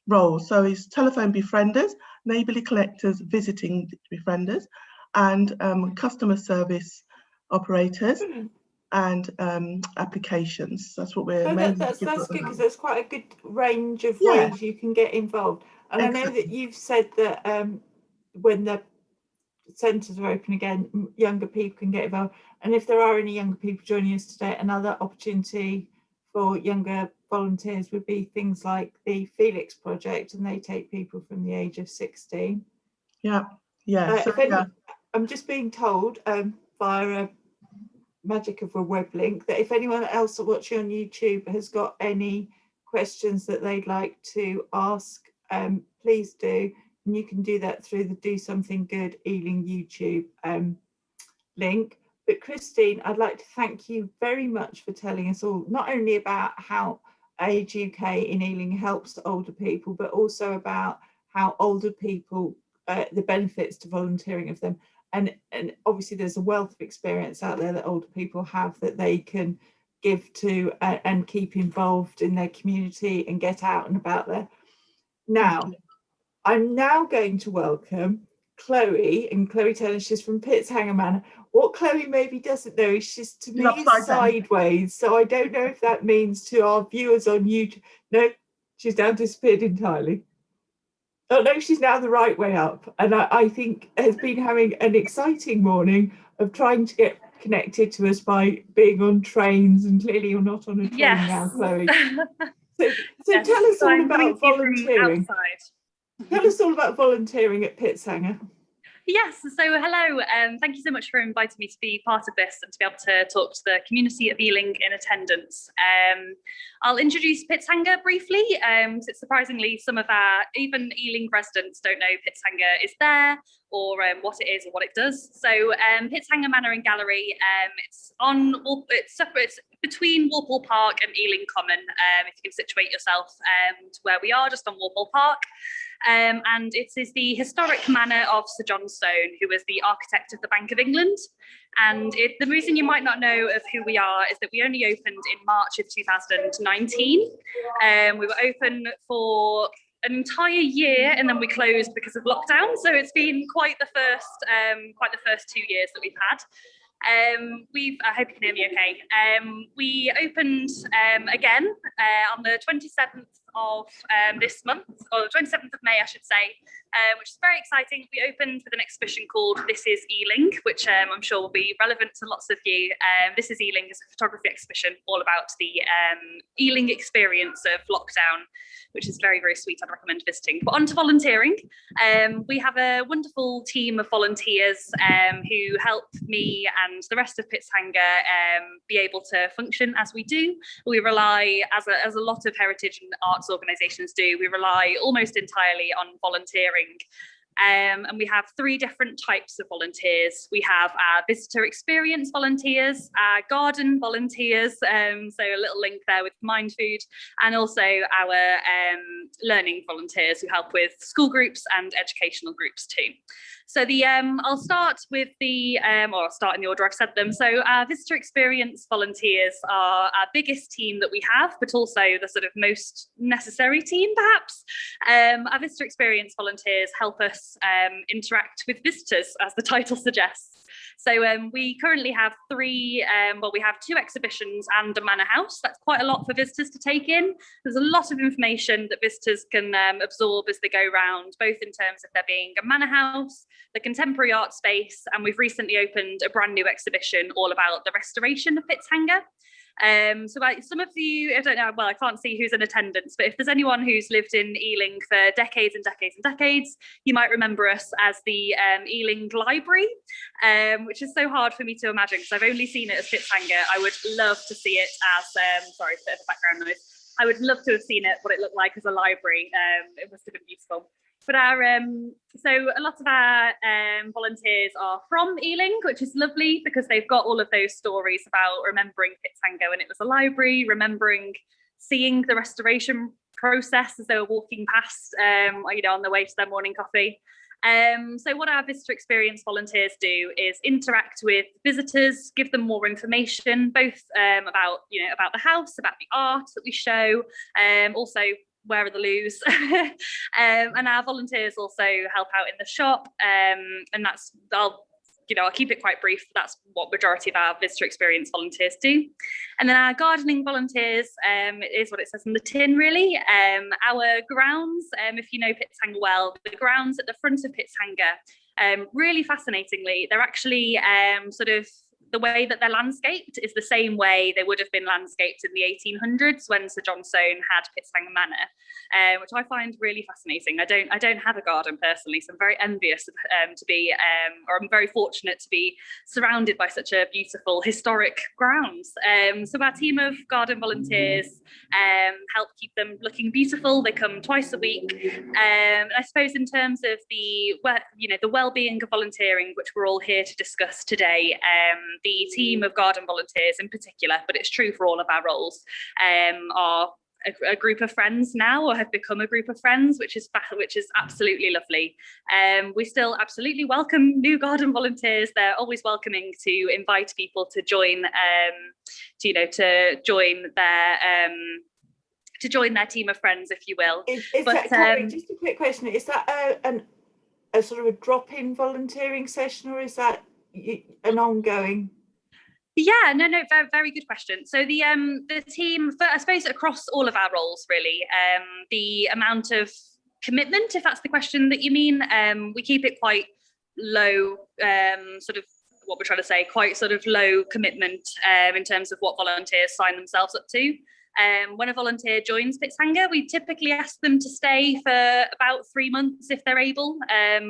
role. So it's telephone befrienders, neighbourly collectors, visiting befrienders, and customer service operators and applications. That's what we're mainly That's looking for. good, because there's quite a good range of Yeah. ways you can get involved. And I know that you've said that when the centres are open again, younger people can get involved. And if there are any younger people joining us today, another opportunity for younger volunteers would be things like the Felix project, and they take people from the age of 16. Yeah, yeah. I'm just being told via a magic of a web link that if anyone else watching on YouTube has got any questions that they'd like to ask, please do, and you can do that through the Do Something Good Ealing YouTube link. But Christine, I'd like to thank you very much for telling us all, not only about how Age UK in Ealing helps older people, but also about how older people, the benefits to volunteering of them. And obviously there's a wealth of experience out there that older people have that they can give to and keep involved in their community and get out and about there. Now, I'm now going to welcome Chloe, and Chloe Turner, she's from Pitshanger Manor. What Chloe maybe doesn't know is she's to me is sideways, so I don't know if that means to our viewers on YouTube. No, she's now disappeared entirely. Oh no, she's now the right way up, and I think has been having an exciting morning of trying to get connected to us by being on trains, and clearly you're not on a train now, Chloe. So yes. Tell us all about volunteering. Tell us all about volunteering at Pitshanger. Yes, so hello, thank you so much for inviting me to be part of this and to be able to talk to the community of Ealing in attendance. I'll introduce Pitshanger briefly, because it's surprisingly some of our, even Ealing residents don't know Pitshanger is there, or what it is or what it does. So Pitshanger Manor and Gallery, it's between Walpole Park and Ealing Common, if you can situate yourself to where we are, just on Walpole Park. And it is the historic manor of Sir John Stone, who was the architect of the Bank of England. And the reason you might not know of who we are is that we only opened in March of 2019. We were open for an entire year and then we closed because of lockdown. So it's been quite the first 2 years that we've had. I hope you can hear me okay. We opened again on the 27th of this month, or the 27th of May, I should say, which is very exciting. We opened with an exhibition called This is Ealing, which I'm sure will be relevant to lots of you. This is Ealing is a photography exhibition all about the Ealing experience of lockdown, which is very, very sweet. I'd recommend visiting. But on to volunteering. We have a wonderful team of volunteers who help me and the rest of Pitshanger be able to function as we do. We rely, as a lot of heritage and arts organisations do, we rely almost entirely on volunteering. And we have 3 different types of volunteers. We have our visitor experience volunteers, our garden volunteers, so a little link there with Mind Food, and also our learning volunteers who help with school groups and educational groups too. So I'll start with or I'll start in the order I've said them. So our visitor experience volunteers are our biggest team that we have, but also the sort of most necessary team, perhaps. Our visitor experience volunteers help us interact with visitors, as the title suggests. So we currently have 3, we have 2 exhibitions and a manor house. That's quite a lot for visitors to take in. There's a lot of information that visitors can absorb as they go round, both in terms of there being a manor house, the contemporary art space, and we've recently opened a brand new exhibition all about the restoration of Pitshanger. So some of you, I don't know, well, I can't see who's in attendance, but if there's anyone who's lived in Ealing for decades and decades and decades, you might remember us as the Ealing Library, which is so hard for me to imagine because I've only seen it as Pitshanger. I would love to see it as, sorry, a bit of background noise. I would love to have seen it, what it looked like as a library. It must have been beautiful. But so a lot of our volunteers are from Ealing, which is lovely because they've got all of those stories about remembering Pitshanger when it was a library, remembering seeing the restoration process as they were walking past, on their way to their morning coffee. So what our visitor experience volunteers do is interact with visitors, give them more information, both about the house, about the art that we show, also where are the loos, and our volunteers also help out in the shop, and I'll keep it quite brief. That's what majority of our visitor experience volunteers do. And then our gardening volunteers is what it says in the tin, really. Our grounds, if you know Pitshanger well, the grounds at the front of Pitshanger, really fascinatingly, they're actually sort of the way that they're landscaped is the same way they would have been landscaped in the 1800s when Sir John Soane had Pitshanger Manor, which I find really fascinating. I don't have a garden personally, so I'm very envious or I'm very fortunate to be surrounded by such a beautiful historic grounds. So our team of garden volunteers help keep them looking beautiful. They come twice a week. I suppose in terms of the well-being of volunteering, which we're all here to discuss today, the team of garden volunteers in particular, but it's true for all of our roles, are a group of friends now, or have become a group of friends, which is absolutely lovely. We still absolutely welcome new garden volunteers. They're always welcoming to invite people to join, to join their team of friends, if you will. Just a quick question: is that a sort of a drop-in volunteering session, or is that an ongoing? Yeah, no, very, very good question. So the team, I suppose across all of our roles, really, the amount of commitment, if that's the question that you mean, we keep it quite low, sort of what we're trying to say, quite sort of low commitment in terms of what volunteers sign themselves up to. When a volunteer joins Pitshanger, we typically ask them to stay for about 3 months if they're able,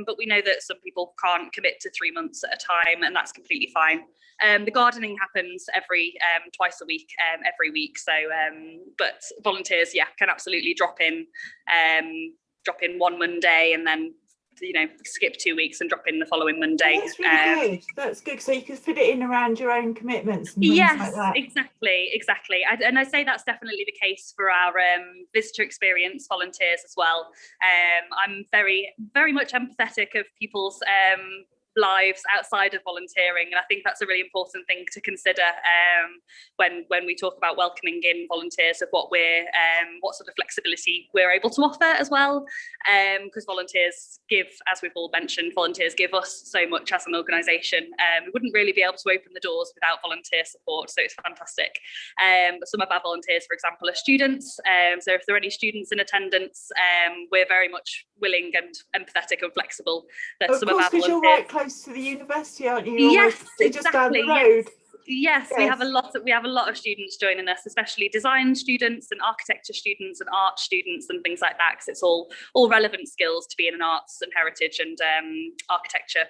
but we know that some people can't commit to 3 months at a time, and that's completely fine. The gardening happens every twice a week, every week. So, but volunteers, can absolutely drop in one Monday and then skip 2 weeks and drop in the following Monday. That's really good. That's good. So you can fit it in around your own commitments and things like that. Exactly. And I say that's definitely the case for our visitor experience volunteers as well. I'm very, very much empathetic of people's lives outside of volunteering, and I think that's a really important thing to consider when we talk about welcoming in volunteers, of what sort of flexibility we're able to offer as well, because volunteers give, as we've all mentioned, volunteers give us so much as an organisation. We wouldn't really be able to open the doors without volunteer support, so it's fantastic. But some of our volunteers, for example, are students, so if there are any students in attendance, we're very much willing and empathetic and flexible. That some of our volunteers, you're right close to the university, aren't you? Yes, exactly. Just down the road. Yes, we have a lot of students joining us, especially design students and architecture students and art students and things like that, because it's all relevant skills to be in an arts and heritage and architecture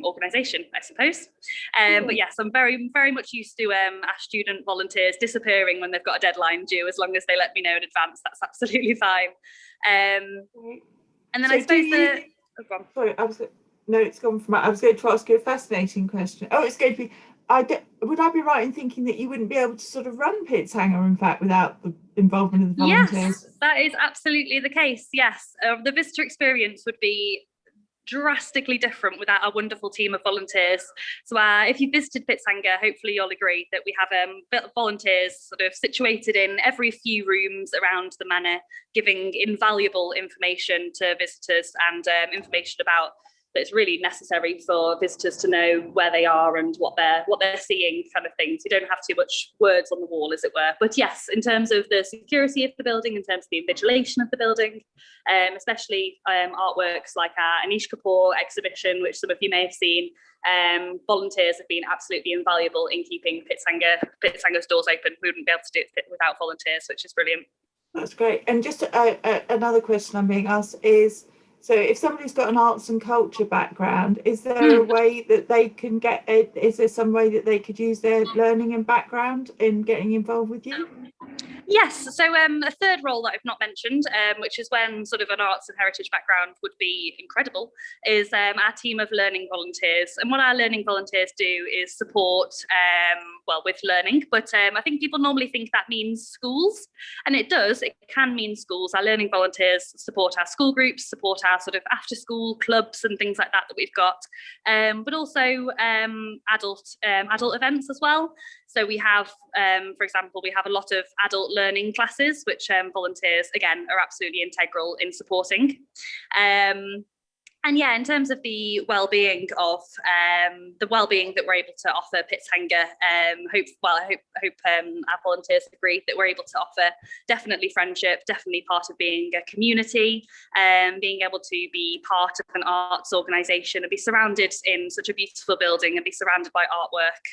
organisation, I suppose. But yes, I'm very, very much used to our student volunteers disappearing when they've got a deadline due, as long as they let me know in advance. That's absolutely fine. And then so I suppose it's gone from. I was going to ask you a fascinating question. Oh, it's going to be. Would I be right in thinking that you wouldn't be able to sort of run Pitshanger, in fact, without the involvement of the volunteers? Yes, that is absolutely the case. Yes, the visitor experience would be drastically different without our wonderful team of volunteers. So if you visited Pitshanger, hopefully you'll agree that we have volunteers sort of situated in every few rooms around the manor, giving invaluable information to visitors and information about that's really necessary for visitors to know where they are and what they're seeing, kind of thing. So you don't have too much words on the wall, as it were. But yes, in terms of the security of the building, in terms of the invigilation of the building, especially artworks like our Anish Kapoor exhibition, which some of you may have seen, volunteers have been absolutely invaluable in keeping Pitshanger's doors open. We wouldn't be able to do it without volunteers, which is brilliant. That's great. And just another question I'm being asked is, so if somebody's got an arts and culture background, is there a way that they can is there some way that they could use their learning and background in getting involved with you? Yes, so a third role that I've not mentioned, which is when sort of an arts and heritage background would be incredible, is our team of learning volunteers. And what our learning volunteers do is support with learning, but I think people normally think that means schools, and it does. It can mean schools. Our learning volunteers support our school groups, support our sort of after school clubs and things like that we've got, but also adult events as well. So we have, for example, we have a lot of adult learning classes, which volunteers, again, are absolutely integral in supporting. And yeah, in terms of the well-being that we're able to offer Pittshanger, I hope our volunteers agree that we're able to offer definitely friendship, definitely part of being a community, being able to be part of an arts organisation and be surrounded in such a beautiful building and be surrounded by artwork,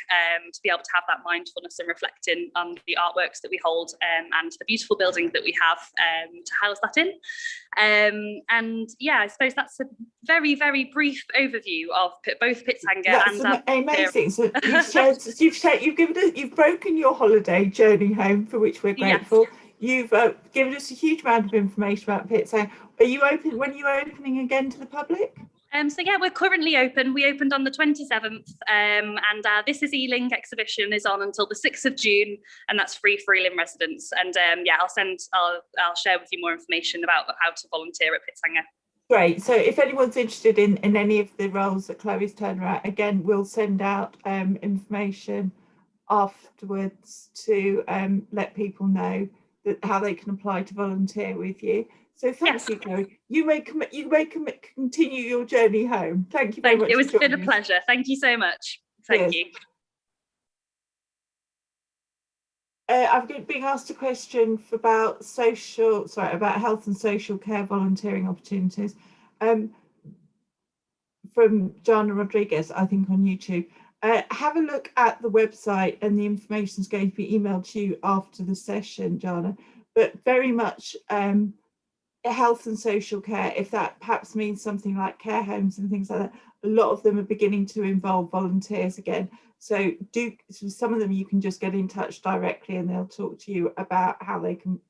to be able to have that mindfulness and reflecting on the artworks that we hold, and the beautiful building that we have to house that in. And yeah, I suppose that's a very, very brief overview of both Pittshanger and amazing. So you've broken your holiday journey home, for which we're grateful. Yes. You've given us a huge amount of information about Pittshanger. Are you open? When are you opening again to the public? So yeah, we're currently open. We opened on the 27th, and This Is Ealing exhibition is on until the 6th of June, and that's free for Ealing residents. And yeah, I'll share with you more information about how to volunteer at Pittshanger. Great. So if anyone's interested in any of the roles that Chloe's turned around, again, we'll send out information afterwards to let people know that how they can apply to volunteer with you. So thank you, Chloe. You may continue your journey home. Thank you very much. It's been a pleasure. Thank you so much. Thank you. I've been asked a question about health and social care volunteering opportunities from Jana Rodriguez, I think on YouTube. Have a look at the website, and the information is going to be emailed to you after the session, Jana. But very much health and social care, if that perhaps means something like care homes and things like that, a lot of them are beginning to involve volunteers again. So some of them you can just get in touch directly and they'll talk to you about how you can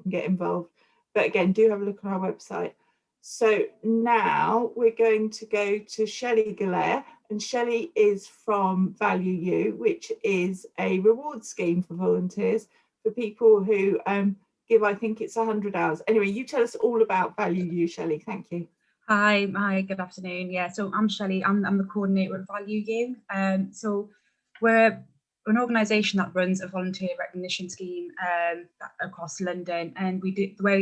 get involved. But again, do have a look on our website. So now we're going to go to Shelley Galea, and Shelley is from Value You, which is a reward scheme for volunteers for people who give, I think it's 100 hours. Anyway, you tell us all about Value You, Shelley. Thank you. Hi, good afternoon. Yeah, so I'm Shelley. I'm the coordinator at Value You. So we're an organisation that runs a volunteer recognition scheme across London, and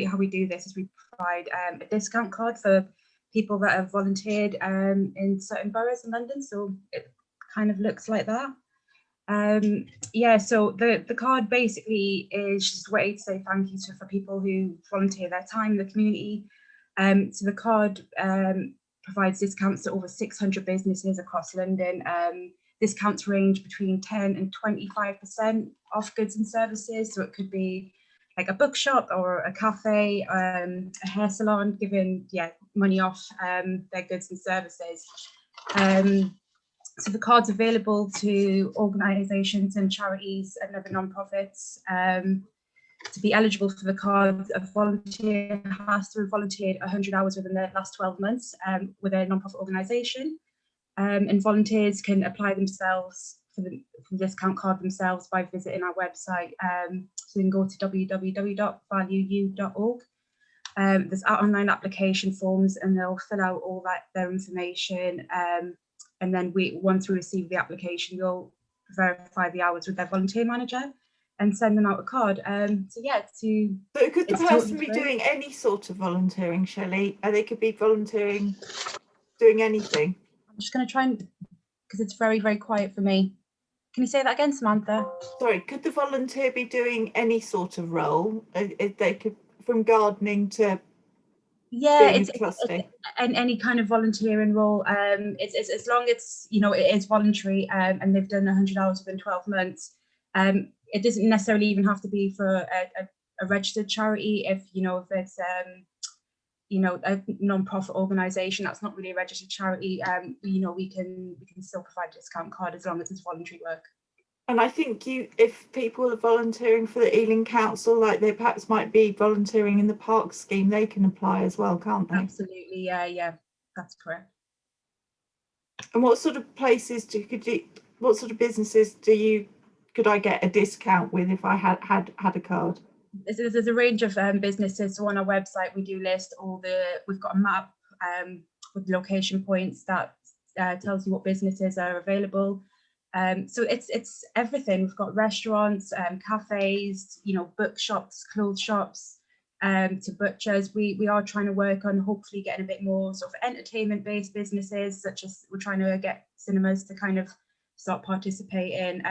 how we do this is we provide a discount card for people that have volunteered in certain boroughs in London. So it kind of looks like that. Yeah, so the card basically is just a way to say thank you for people who volunteer their time in the community. So the card provides discounts to over 600 businesses across London. Discounts range between 10 and 25% off goods and services. So it could be like a bookshop or a cafe, a hair salon, giving money off their goods and services. So the card's available to organisations and charities and other non-profits. To be eligible for the card, a volunteer has to have volunteered 100 hours within the last 12 months with a non-profit organisation. And volunteers can apply themselves for the discount card themselves by visiting our website. So you can go to www.valueyou.org. There's online application forms, and they'll fill out all their information. And then once we receive the application, we'll verify the hours with their volunteer manager and send them out a card. So could the person be doing any sort of volunteering, Shelley? They could be volunteering, doing anything. I'm just going to try because it's very, very quiet for me. Can you say that again, Samantha? Sorry, could the volunteer be doing any sort of role? They could, from gardening to it's any kind of volunteering role. It's as long as it is voluntary and they've done 100 hours within 12 months. It doesn't necessarily even have to be for a registered charity. If it's a non-profit organisation that's not really a registered charity, we can still provide a discount card as long as it's voluntary work. And I think if people are volunteering for the Ealing Council, like they perhaps might be volunteering in the park scheme, they can apply as well, can't they? Absolutely, yeah, that's correct. And what sort of places what sort of businesses could could I get a discount with if I had a card? There's a range of businesses. So on our website, we do list we've got a map with location points that tells you what businesses are available. So it's everything. We've got restaurants, cafes, bookshops, clothes shops, to butchers. We are trying to work on hopefully getting a bit more sort of entertainment-based businesses, such as we're trying to get cinemas to kind of start participating,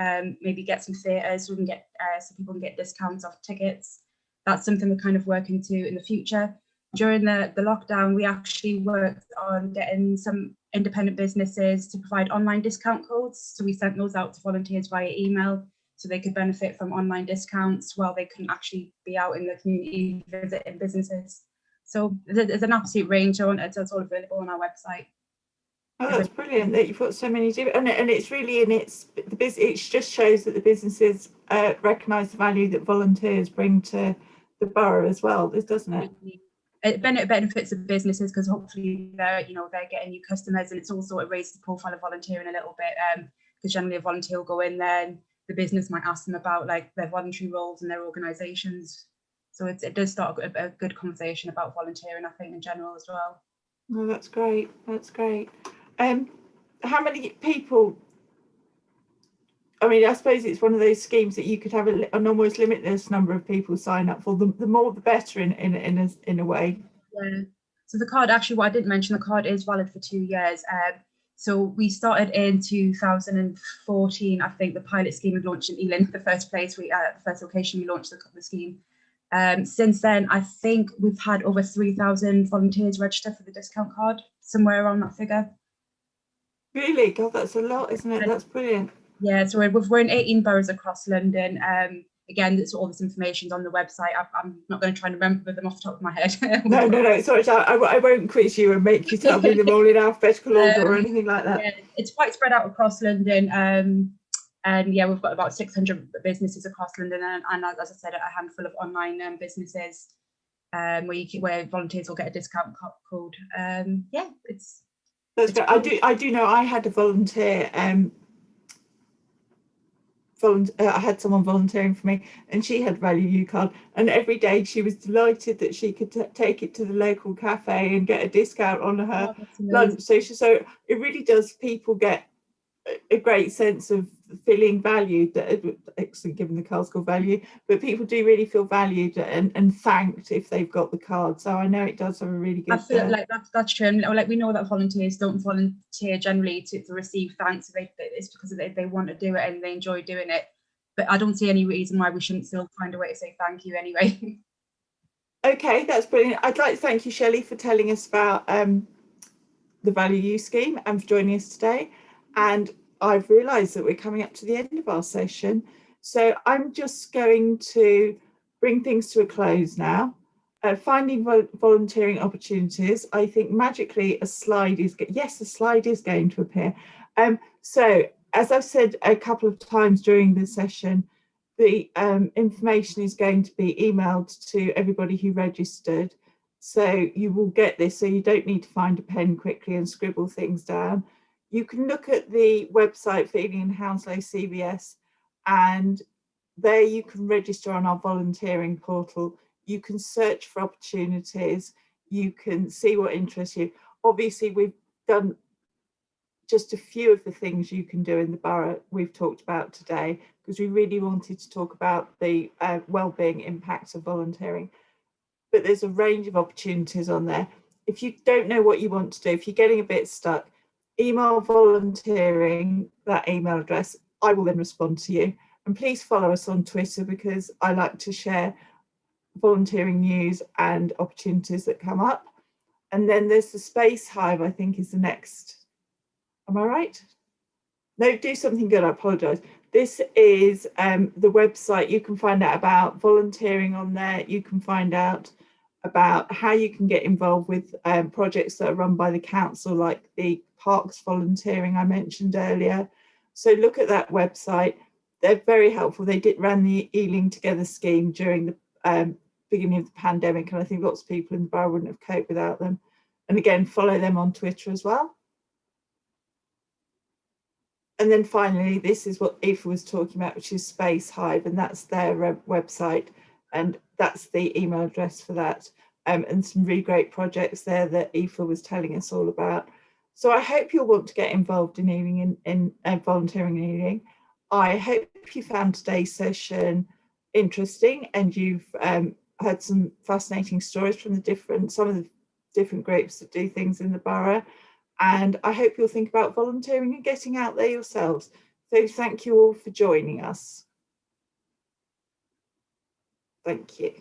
maybe get some theatres so we can get so people can get discounts off tickets. That's something we're kind of working to in the future. During the lockdown, we actually worked on getting some independent businesses to provide online discount codes. So we sent those out to volunteers via email so they could benefit from online discounts while they couldn't actually be out in the community visiting businesses. So there's an absolute range on it. So it's all available on our website. Oh, that's brilliant that you've got so many different, and it's really it just shows that the businesses recognise the value that volunteers bring to the borough as well, doesn't it? It benefits the businesses because hopefully they're getting new customers, and it's also raised the profile of volunteering a little bit, because generally a volunteer will go in there and the business might ask them about like their voluntary roles in their organisations. So it does start a good conversation about volunteering, I think, in general as well. Oh, that's great. That's great. How many people? I mean, I suppose it's one of those schemes that you could have an almost limitless number of people sign up for. The more, the better, in a way. Yeah. So the card, actually, what I didn't mention, the card is valid for 2 years. So we started in 2014. I think the pilot scheme we launched in Ealing, the first location we launched the scheme. Since then, I think we've had over 3,000 volunteers register for the discount card, somewhere around that figure. Really? God, that's a lot, isn't it? That's brilliant. Yeah, so we're in 18 boroughs across London. Again, all this information's on the website. I'm not going to try and remember them off the top of my head. No. Sorry, I won't quiz you and make you tell me them all in alphabetical order or anything like that. Yeah, it's quite spread out across London. And yeah, we've got about 600 businesses across London, and as I said, a handful of online businesses where volunteers will get a discount code. Yeah, that's great. I do know I had a volunteer. I had someone volunteering for me, and she had Value U card, and every day she was delighted that she could take it to the local cafe and get a discount on her lunch. So it really does. People get a great sense of feeling valued, excellent given the card's called Value, but people do really feel valued and thanked if they've got the card. So I know it does have a really good. I feel like that's true, and like we know that volunteers don't volunteer generally to receive thanks. It's because they want to do it and they enjoy doing it. But I don't see any reason why we shouldn't still find a way to say thank you anyway. Okay, that's brilliant. I'd like to thank you, Shelley, for telling us about the Value U scheme and for joining us today. And I've realised that we're coming up to the end of our session. So I'm just going to bring things to a close now. Finding volunteering opportunities. I think magically a slide is going to appear. So as I've said a couple of times during the session, the information is going to be emailed to everybody who registered. So you will get this, so you don't need to find a pen quickly and scribble things down. You can look at the website for Ealing Hounslow CVS, and there you can register on our volunteering portal. You can search for opportunities. You can see what interests you. Obviously, we've done just a few of the things you can do in the borough we've talked about today, because we really wanted to talk about the wellbeing impacts of volunteering. But there's a range of opportunities on there. If you don't know what you want to do, if you're getting a bit stuck, email volunteering, that email address. I will then respond to you. And please follow us on Twitter, because I like to share volunteering news and opportunities that come up. And then there's the Space Hive, I think, is the next. Am I right? No, do something good. I apologise. This is the website. You can find out about volunteering on there. You can find out about how you can get involved with projects that are run by the council, like the parks volunteering I mentioned earlier. So look at that website. They're very helpful. They ran the Ealing Together scheme during the beginning of the pandemic, and I think lots of people in the borough wouldn't have coped without them. And again, follow them on Twitter as well. And then finally, this is what Aoife was talking about, which is Space Hive, and that's their website, and that's the email address for that. And some really great projects there that Aoife was telling us all about. So I hope you'll want to get involved in Ealing, in volunteering in Ealing. I hope you found today's session interesting, and you've heard some fascinating stories from some of the different groups that do things in the borough. And I hope you'll think about volunteering and getting out there yourselves. So thank you all for joining us. Thank you.